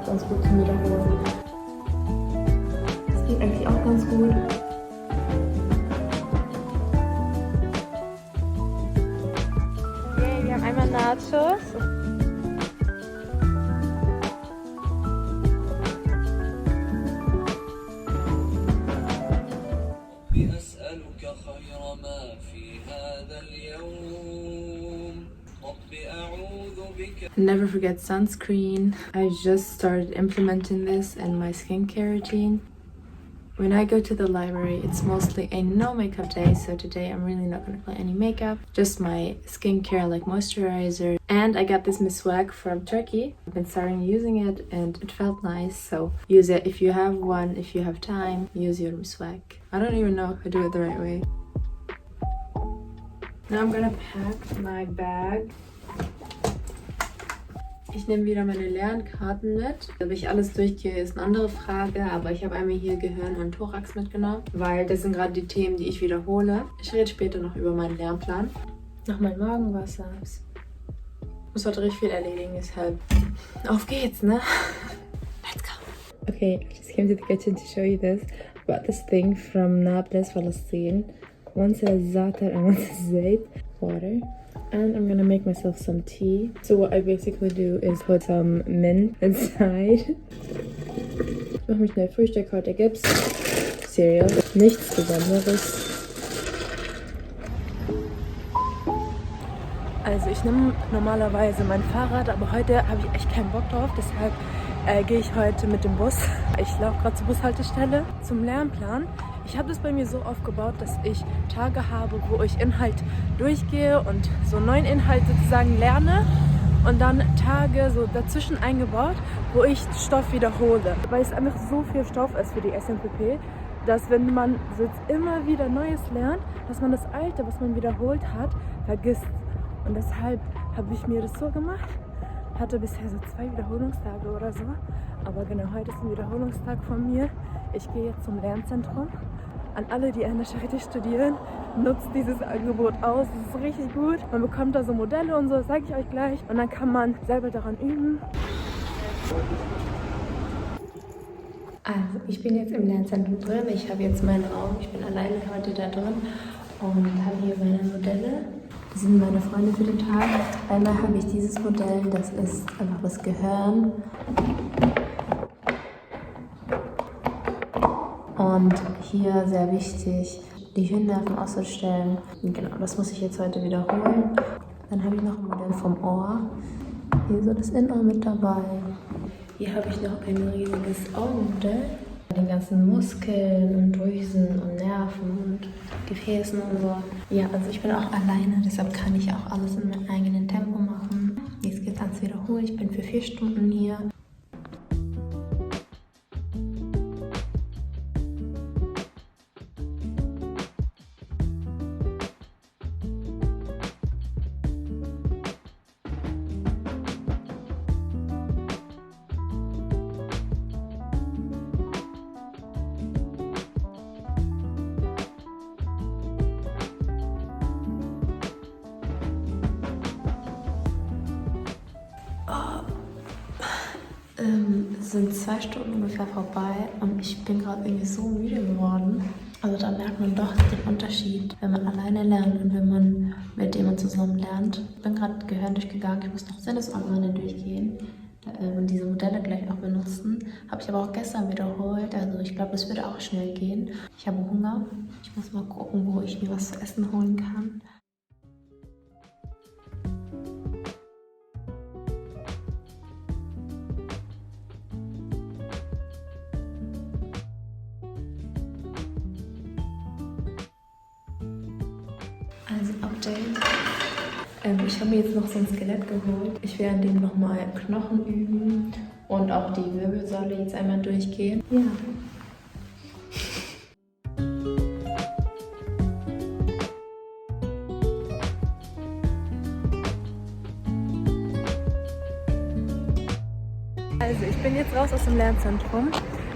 ganz gut zum Wiederholen. Das geht eigentlich auch ganz gut. Yay, wir haben einmal Nachos. Never forget sunscreen. I just started implementing this in my skincare routine. When I go to the library, it's mostly a no makeup day, so today I'm really not going to apply any makeup. Just my skincare like moisturizer. And I got this miswak from Turkey. I've been starting using it and it felt nice, so use it if you have one. If you have time, use your miswak. I don't even know if I do it the right way. Now I'm gonna pack my bag. Ich nehme wieder meine Lernkarten mit. Ob ich alles durchgehe, ist eine andere Frage, aber ich habe einmal hier Gehirn und Thorax mitgenommen, weil das sind gerade die Themen, die ich wiederhole. Ich rede später noch über meinen Lernplan. Noch mein Morgenwasser. Ich muss heute richtig viel erledigen, deshalb auf geht's, ne? Let's go! Okay, I just came to the kitchen to show you this. I bought this thing from Nablus, Palestine. One says za'atar and one says zayt. Water. And I'm gonna make myself some tea. So what I basically do is put some mint inside. Ich mache mich schnell Frühstück. Heute gibt's Cereal. Nichts Besonderes. Also ich nehme normalerweise mein Fahrrad, aber heute habe ich echt keinen Bock drauf. Deshalb gehe ich heute mit dem Bus. Ich laufe gerade zur Bushaltestelle. Zum Lernplan. Ich habe das bei mir so aufgebaut, dass ich Tage habe, wo ich Inhalt durchgehe und so neuen Inhalt sozusagen lerne und dann Tage so dazwischen eingebaut, wo ich Stoff wiederhole. Weil es einfach so viel Stoff ist für die SNPP, dass wenn man so jetzt immer wieder Neues lernt, dass man das Alte, was man wiederholt hat, vergisst. Und deshalb habe ich mir das so gemacht. Hatte bisher so 2 Wiederholungstage oder so. Aber genau, heute ist ein Wiederholungstag von mir. Ich gehe jetzt zum Lernzentrum. An alle, die an der Charité studieren, nutzt dieses Angebot aus. Das ist richtig gut. Man bekommt da so Modelle und so, das sage ich euch gleich. Und dann kann man selber daran üben. Also, ich bin jetzt im Lernzentrum drin. Ich habe jetzt meinen Raum. Ich bin alleine heute da drin und habe hier meine Modelle. Das sind meine Freunde für den Tag. Einmal habe ich dieses Modell, das ist einfach das Gehirn. Und hier sehr wichtig, die Hirnnerven auszustellen. Genau, das muss ich jetzt heute wiederholen. Dann habe ich noch ein Modell vom Ohr. Hier so das Innenohr mit dabei. Hier habe ich noch ein riesiges Augenmodell. Den ganzen Muskeln und Drüsen und Nerven und Gefäßen und so. Ja, also ich bin auch alleine, deshalb kann ich auch alles in meinem eigenen Tempo machen. Jetzt geht es ans Wiederholen. Ich bin für 4 Stunden hier. Es sind 2 Stunden ungefähr vorbei und ich bin gerade irgendwie so müde geworden. Also da merkt man doch den Unterschied, wenn man alleine lernt und wenn man mit jemandem zusammen lernt. Ich bin gerade Gehirn durchgegangen, ich muss noch Sinnesorgane durchgehen und diese Modelle gleich auch benutzen. Habe ich aber auch gestern wiederholt, also ich glaube, es würde auch schnell gehen. Ich habe Hunger, ich muss mal gucken, wo ich mir was zu essen holen kann. Also Update. Ich habe mir jetzt noch so ein Skelett geholt. Ich werde an dem nochmal Knochen üben und auch die Wirbelsäule jetzt einmal durchgehen. Ja. Also ich bin jetzt raus aus dem Lernzentrum.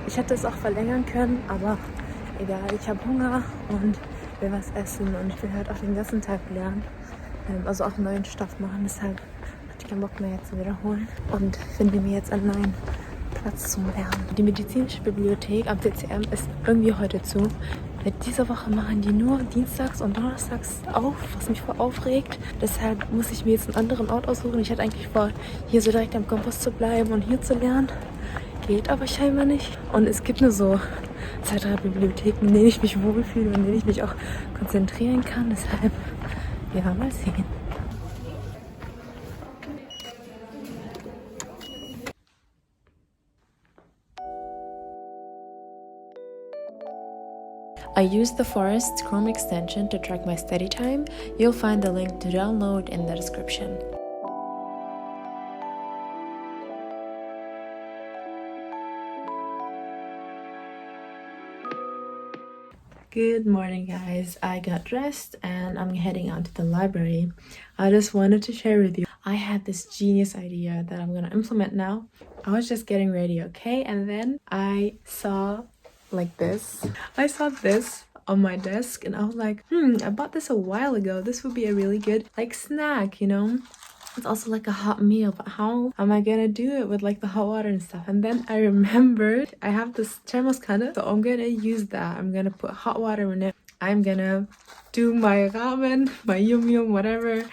Ich hätte es auch verlängern können, aber egal, ich habe Hunger und will was essen und ich will halt auch den ganzen Tag lernen, also auch neuen Stoff machen, deshalb hatte ich keinen Bock mehr jetzt zu wiederholen und finde mir jetzt einen neuen Platz zum Lernen. Die medizinische Bibliothek am CCM ist irgendwie heute zu. Diese Woche machen die nur dienstags und donnerstags auf, was mich voll aufregt. Deshalb muss ich mir jetzt einen anderen Ort aussuchen. Ich hatte eigentlich vor, hier so direkt am Campus zu bleiben und hier zu lernen. Geht aber scheinbar nicht. Und es gibt nur so 2, 3 Bibliotheken, in denen ich mich wohlfühle und in denen ich mich auch konzentrieren kann. Deshalb, ja, mal sehen. I used the Forest Chrome extension to track my study time. You'll find the link to download in the description. Good morning, guys. I got dressed and I'm heading out to the library. I just wanted to share with you. I had this genius idea that I'm gonna implement now. I was just getting ready, okay? And then I saw like this. I saw this on my desk and I was like, I bought this a while ago. This would be a really good like snack, you know? It's also like a hot meal, but how am I gonna do it with like the hot water and stuff? And then I remembered I have this thermoskanne, so I'm gonna use that. I'm gonna put hot water in it. I'm gonna do my ramen, my yum whatever,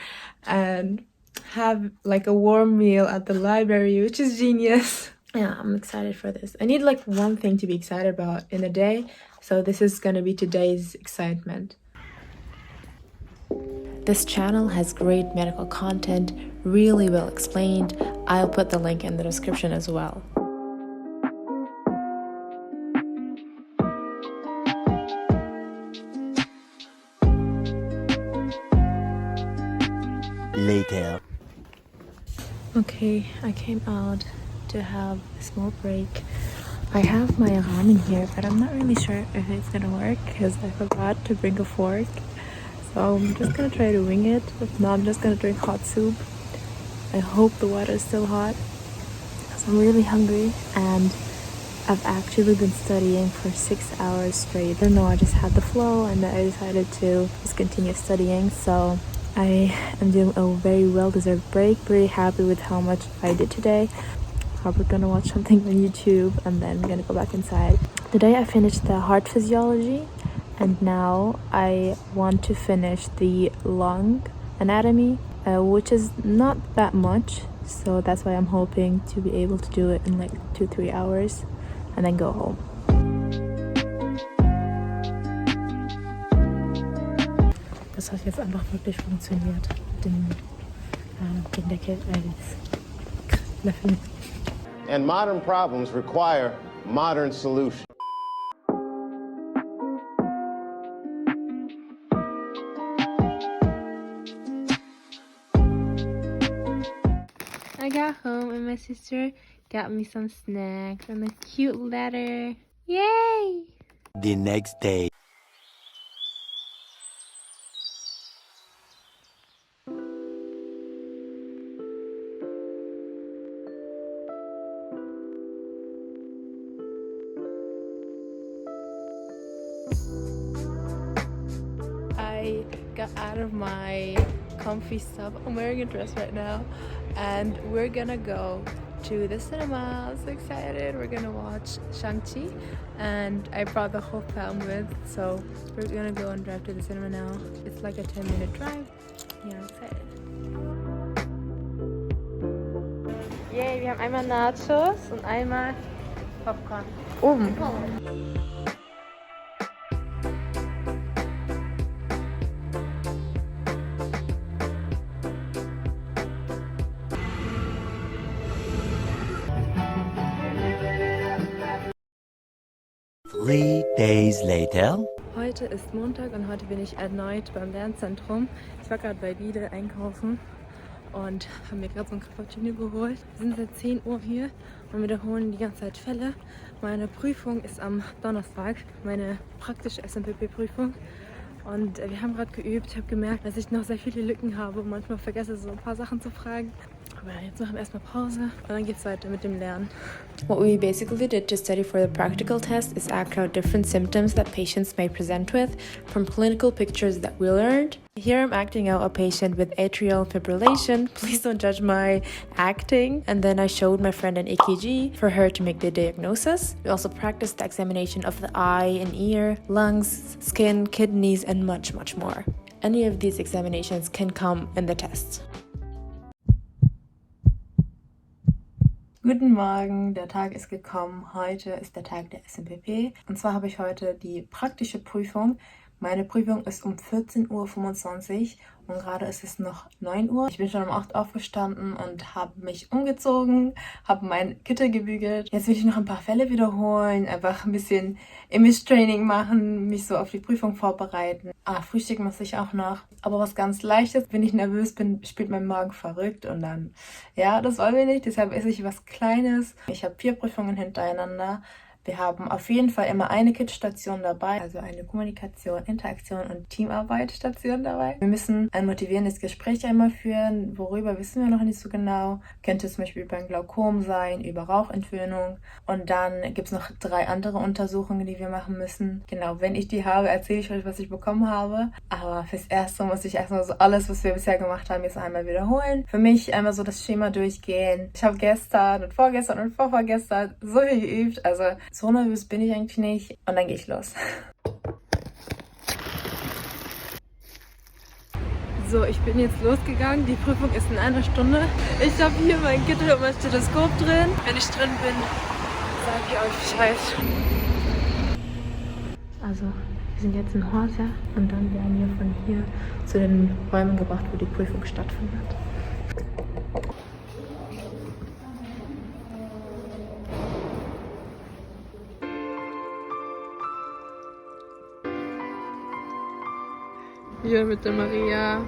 and have like a warm meal at the library, which is genius. Yeah, I'm excited for this. I need like one thing to be excited about in a day, so this is gonna be today's excitement. This channel has great medical content, really well explained. I'll put the link in the description as well. Later. Okay, I came out to have a small break. I have my ramen here, but I'm not really sure if it's gonna work because I forgot to bring a fork. So I'm just gonna try to wing it. If not, I'm just gonna drink hot soup. I hope the water is still hot because I'm really hungry and I've actually been studying for 6 hours straight. Even though I just had the flow and I decided to just continue studying. So I am doing a very well-deserved break. Pretty happy with how much I did today. Probably gonna watch something on YouTube and then I'm gonna go back inside. Today I finished the heart physiology. And now I want to finish the lung anatomy, which is not that much. So that's why I'm hoping to be able to do it in like 2-3 hours and then go home. Das hat jetzt einfach wirklich funktioniert mit dem Deckel als Löffel. And modern problems require modern solutions. I got home and my sister got me some snacks and a cute letter. Yay! The next day. I got out of my comfy stuff. I'm wearing a dress right now and we're gonna go to the cinema. I'm so excited. We're gonna watch Shang-Chi and I brought the whole fam with, so we're gonna go and drive to the cinema now. It's like a 10-minute drive. Yeah, I'm excited. Yay, wir haben einmal Nachos und einmal Popcorn. Oben. 3 days later. Heute ist Montag und heute bin ich erneut beim Lernzentrum. Ich war gerade bei Lidl einkaufen und habe mir gerade so ein Cappuccino geholt. Wir sind seit 10 Uhr hier und wiederholen die ganze Zeit Fälle. Meine Prüfung ist am Donnerstag, meine praktische SMPP-Prüfung. Und wir haben gerade geübt. Ich habe gemerkt, dass ich noch sehr viele Lücken habe und manchmal vergesse, so ein paar Sachen zu fragen. Aber jetzt machen wir erstmal Pause und dann geht's weiter mit dem Lernen. What we basically did to study for the practical test is act out different symptoms that patients may present with from clinical pictures that we learned. Here I'm acting out a patient with atrial fibrillation. Please don't judge my acting. And then I showed my friend an EKG for her to make the diagnosis. We also practiced the examination of the eye and ear, lungs, skin, kidneys, and much, much more. Any of these examinations can come in the tests. Guten Morgen, der Tag ist gekommen. Heute ist der Tag der SMPP. Und zwar habe ich heute die praktische Prüfung. Meine Prüfung ist um 14:25 Uhr und gerade ist es noch 9 Uhr. Ich bin schon um 8 Uhr aufgestanden und habe mich umgezogen, habe mein Kittel gebügelt. Jetzt will ich noch ein paar Fälle wiederholen, einfach ein bisschen Image-Training machen, mich so auf die Prüfung vorbereiten. Frühstück muss ich auch noch. Aber was ganz Leichtes, wenn ich nervös bin, spielt mein Magen verrückt und dann, ja, das wollen wir nicht. Deshalb esse ich was Kleines. Ich habe 4 Prüfungen hintereinander. Wir haben auf jeden Fall immer eine KIT-Station dabei, also eine Kommunikation, Interaktion und Teamarbeit-Station dabei. Wir müssen ein motivierendes Gespräch einmal führen, worüber wissen wir noch nicht so genau. Könnte zum Beispiel über ein Glaukom sein, über Rauchentwöhnung. Und dann gibt es noch 3 andere Untersuchungen, die wir machen müssen. Genau, wenn ich die habe, erzähle ich euch, was ich bekommen habe. Aber fürs Erste muss ich erstmal so alles, was wir bisher gemacht haben, jetzt einmal wiederholen. Für mich einmal so das Schema durchgehen. Ich habe gestern und vorgestern und vorvorgestern so viel geübt, also so nervös bin ich eigentlich nicht. Und dann gehe ich los. So, ich bin jetzt losgegangen. Die Prüfung ist in einer Stunde. Ich habe hier mein Kittel und mein Stethoskop drin. Wenn ich drin bin, sage ich euch Bescheid. Also, wir sind jetzt in Horsia und dann werden wir von hier zu den Räumen gebracht, wo die Prüfung stattfindet. Hier mit der Maria.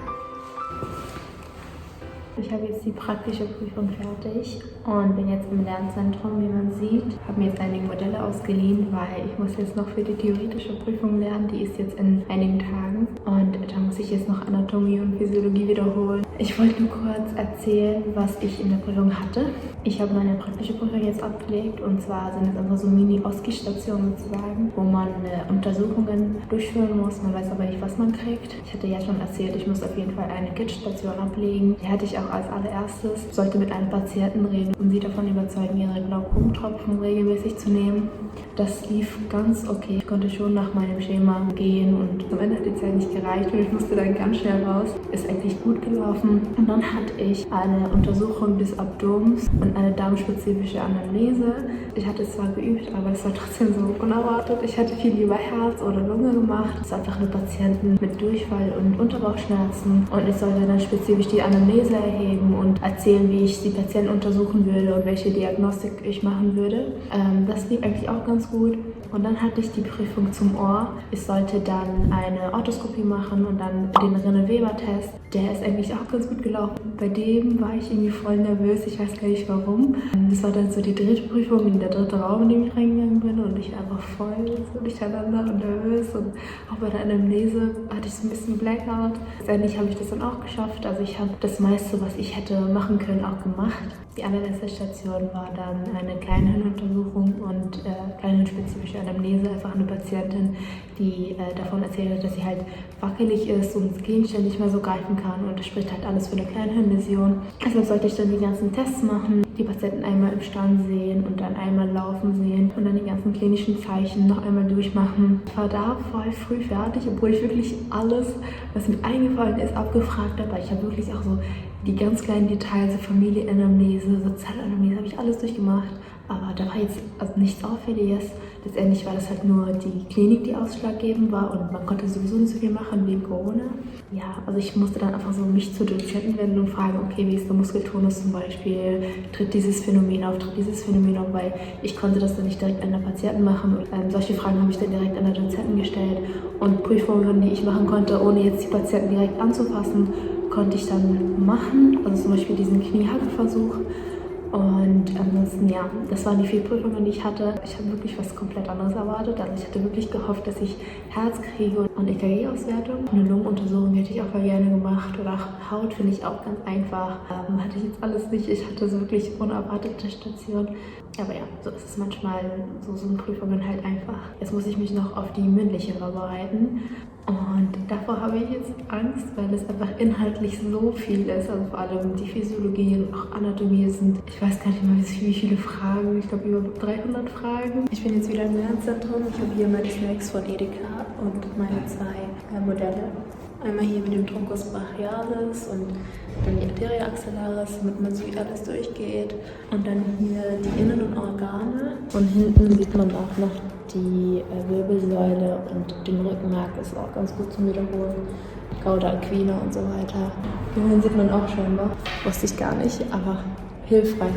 Ich habe jetzt die praktische Prüfung fertig und bin jetzt im Lernzentrum, wie man sieht. Habe mir jetzt einige Modelle ausgeliehen, weil ich muss jetzt noch für die theoretische Prüfung lernen. Die ist jetzt in einigen Tagen und da muss ich jetzt noch Anatomie und Physiologie wiederholen. Ich wollte nur kurz erzählen, was ich in der Prüfung hatte. Ich habe meine praktische Prüfung jetzt abgelegt und zwar sind es einfach so Mini-Oski-Stationen sozusagen, wo man Untersuchungen durchführen muss. Man weiß aber nicht, was man kriegt. Ich hatte ja schon erzählt, ich muss auf jeden Fall eine KIT-Station ablegen. Die hatte ich auch als allererstes. Sollte mit einem Patienten reden und sie davon überzeugen, ihre Glaukomtropfen regelmäßig zu nehmen. Das lief ganz okay. Ich konnte schon nach meinem Schema gehen und am Ende hat die Zeit nicht gereicht und ich musste dann ganz schnell raus. Ist eigentlich gut gelaufen. Und dann hatte ich eine Untersuchung des Abdomens und eine darmspezifische Anamnese. Ich hatte zwar geübt, aber es war trotzdem so unerwartet. Ich hatte viel über Herz oder Lunge gemacht. Es war einfach eine Patientin mit Durchfall und Unterbauchschmerzen und ich sollte dann spezifisch die Anamnese erheben und erzählen, wie ich die Patienten untersuchen würde und welche Diagnostik ich machen würde. Das lief eigentlich auch ganz gut. Und dann hatte ich die Prüfung zum Ohr. Ich sollte dann eine Orthoskopie machen und dann den Rinne-Weber-Test. Der ist eigentlich auch ganz gut gelaufen. Bei dem war ich irgendwie voll nervös. Ich weiß gar nicht warum. Das war dann so die 3. Prüfung in der 3. Raum, in den ich reingegangen bin und ich einfach voll so durcheinander und nervös. Und auch bei der Anamnese hatte ich so ein bisschen Blackout. Letztendlich habe ich das dann auch geschafft. Also ich habe das meiste, was ich hätte machen können, auch gemacht. Die allerletzte Station war dann eine kleine Hirnuntersuchung und kleine spezifische Anamnese. Einfach eine Patientin, die davon erzählt hat, dass sie halt wackelig ist und das Gegenstand nicht mehr so greifen kann. Und das spricht halt alles für eine kleine Hirnläsion. Deshalb sollte ich dann die ganzen Tests machen, die Patienten einmal im Stand sehen und dann einmal laufen sehen und dann die ganzen klinischen Zeichen noch einmal durchmachen. Ich war da voll früh fertig, obwohl ich wirklich alles, was mir eingefallen ist, abgefragt habe. Ich habe wirklich auch so die ganz kleinen Details, Familienanamnese, Sozialanamnese, habe ich alles durchgemacht. Aber da war jetzt also nichts Auffälliges. Letztendlich war das halt nur die Klinik, die ausschlaggebend war und man konnte sowieso nicht so viel machen wegen Corona. Ja, also ich musste dann einfach so mich zu Dozenten wenden und fragen, okay, wie ist der Muskeltonus zum Beispiel, tritt dieses Phänomen auf, weil ich konnte das dann nicht direkt an der Patienten machen. Und, solche Fragen habe ich dann direkt an der Dozenten gestellt und Prüfungen, die ich machen konnte, ohne jetzt die Patienten direkt anzufassen, konnte ich dann machen, also zum Beispiel diesen Kniehakeversuch. Und ansonsten, ja, das waren die 4 Prüfungen, die ich hatte. Ich habe wirklich was komplett anderes erwartet. Also ich hatte wirklich gehofft, dass ich Herz kriege. und EKG-Auswertung. Eine Lungenuntersuchung hätte ich auch mal gerne gemacht oder auch Haut finde ich auch ganz einfach. Hatte ich jetzt alles nicht. Ich hatte so wirklich unerwartete Stationen. Aber ja, so ist es manchmal, so sind Prüfungen halt einfach. Jetzt muss ich mich noch auf die mündliche vorbereiten. Und davor habe ich jetzt Angst, weil es einfach inhaltlich so viel ist. Also vor allem die Physiologie und auch Anatomie sind, ich weiß gar nicht mal wie viele Fragen, ich glaube über 300 Fragen. Ich bin jetzt wieder im Lernzentrum. Ich habe hier meine Snacks von Edeka und meine 2 Modelle. Einmal hier mit dem Truncus brachialis und dann die Arteria axillaris, damit man so alles durchgeht. Und dann hier die inneren Organe. Und hinten sieht man auch noch die Wirbelsäule und den Rückenmark ist auch ganz gut zum Wiederholen. Cauda equina und so weiter. Gehirn sieht man auch scheinbar. Wusste ich gar nicht, aber hilfreich.